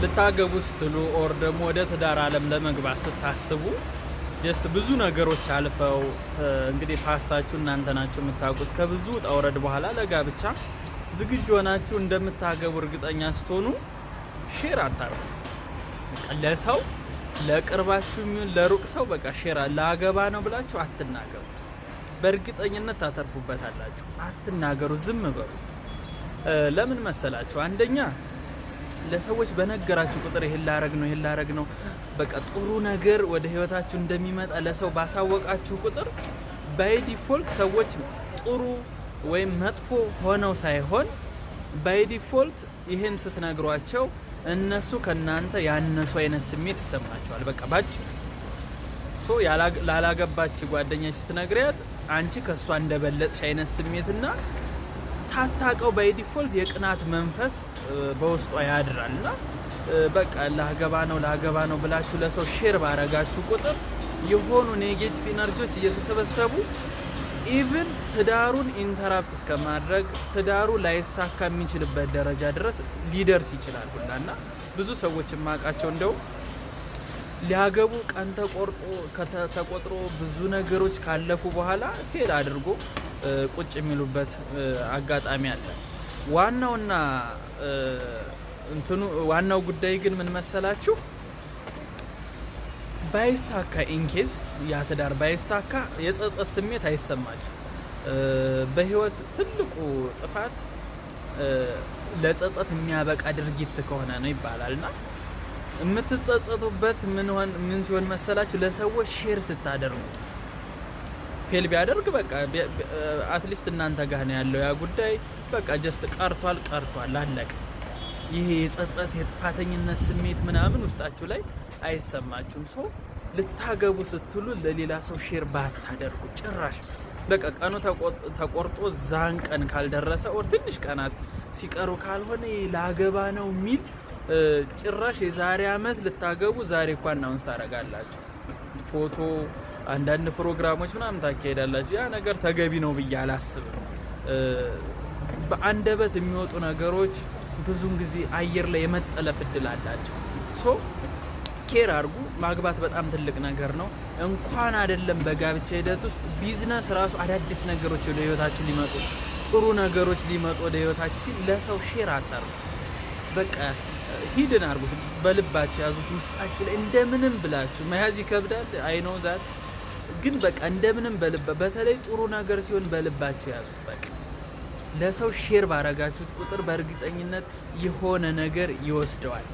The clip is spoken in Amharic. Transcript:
ልታገቡ ስትሉ ኦር ደግሞ ወደ ትዳር ዓለም ለመግባት ስታስቡ ጀስት ብዙ ነገሮች አልፈው እንግዲህ ፓስታችሁ እናንተ ናችሁ የምታውቁት ከብዙ ውጣ ውረድ በኋላ ለጋብቻ ዝግጁ ሆናችሁ እንደምታገቡ እርግጠኛ ስትሆኑ ሼር አታርጉ። ለሰው ለቅርባችሁ የሚሆን ለሩቅ ሰው በቃ ሼር ላገባ ነው ብላችሁ አትናገሩ። በእርግጠኝነት ታተርፉበታላችሁ። አትናገሩ፣ ዝም በሉ። ለምን መሰላችሁ? አንደኛ ለሰዎች በነገራችሁ ቁጥር ይሄን ላረግ ነው በቃ ጥሩ ነገር ወደ ህይወታችሁ እንደሚመጣ ለሰው ባሳወቃችሁ ቁጥር ባይ ዲፎልት ሰዎች ጥሩ ወይም መጥፎ ሆነው ሳይሆን ባይ ዲፎልት ይሄን ስትነግሯቸው እነሱ ከናንተ ያነሱ አይነት ስሜት ይሰማቸዋል። በቃ ባጭ ላላገባች ጓደኛሽ ስትነግሪያት አንቺ ከሷ እንደበለጥሽ አይነት ስሜትና ሳታቀው ባይ ዲፎልት የቅናት መንፈስ በውስጧ ያድራልና በቃ ላገባ ነው ብላችሁ ለሰው ሼር ባረጋችሁ ቁጥር የሆኑ ኔጌቲቭ ኢነርጂዎች እየተሰበሰቡ ኢቭን ትዳሩን ኢንተራፕት እስከማድረግ ትዳሩ ላይሳካ የሚችልበት ደረጃ ድረስ ሊደርስ ይችላል ሁላና ብዙ ሰዎች ማቃቸው እንደው ሊያገቡ ቀን ተቆጥሮ ብዙ ነገሮች ካለፉ በኋላ ፌል አድርጎ ቁጭ የሚሉበት አጋጣሚ አለ። ዋናው ጉዳይ ግን ምን መሰላችሁ? ባይሳካ ኢንኬዝ ያ ትዳር ባይሳካ የጸጸት ስሜት አይሰማችሁ። በህይወት ትልቁ ጥፋት ለጸጸት የሚያበቃ ድርጊት ከሆነ ነው ይባላልና የምትጸጸቱበት ምን ሲሆን መሰላችሁ? ለሰዎች ሼር ስታደርጉ ፌል ቢያደርግ በቃ አትሊስት እናንተ ጋር ነው ያለው ያ ጉዳይ በቃ ጀስት ቀርቷል አለቀ። ይሄ የጸጸት የጥፋተኝነት ስሜት ምናምን ውስጣችሁ ላይ አይሰማችሁም። ልታገቡ ስትሉ ለሌላ ሰው ሼር ባታደርጉ ጭራሽ በቃ ቀኑ ተቆርጦ ዛን ቀን ካልደረሰ ኦር ትንሽ ቀናት ሲቀሩ ካልሆነ ላገባ ነው የሚል ጭራሽ የዛሬ አመት ልታገቡ ዛሬ እንኳን አናውንስ ታረጋላችሁ። ፎቶ አንዳንድ ፕሮግራሞች ምናምን ታካሄዳላችሁ። ያ ነገር ተገቢ ነው ብዬ አላስብም። በአንደበት የሚወጡ ነገሮች ብዙን ጊዜ አየር ላይ የመጠለፍ እድል አላቸው። ኬር አድርጉ። ማግባት በጣም ትልቅ ነገር ነው። እንኳን አይደለም በጋብቻ ሂደት ውስጥ ቢዝነስ ራሱ አዳዲስ ነገሮች ወደ ህይወታችሁ ሊመጡ ጥሩ ነገሮች ሊመጡ ወደ ህይወታችሁ ሲል ለሰው ሼር አታርጉ። በቃ ሂድን አድርጉት። በልባችሁ ያዙት። ውስጣችሁ ላይ እንደምንም ብላችሁ መያዝ ይከብዳል። አይኖ ዛት ግን በቃ እንደምንም በተለይ ጥሩ ነገር ሲሆን በልባችሁ ያዙት። በቃ ለሰው ሼር ባረጋችሁት ቁጥር በእርግጠኝነት የሆነ ነገር ይወስደዋል።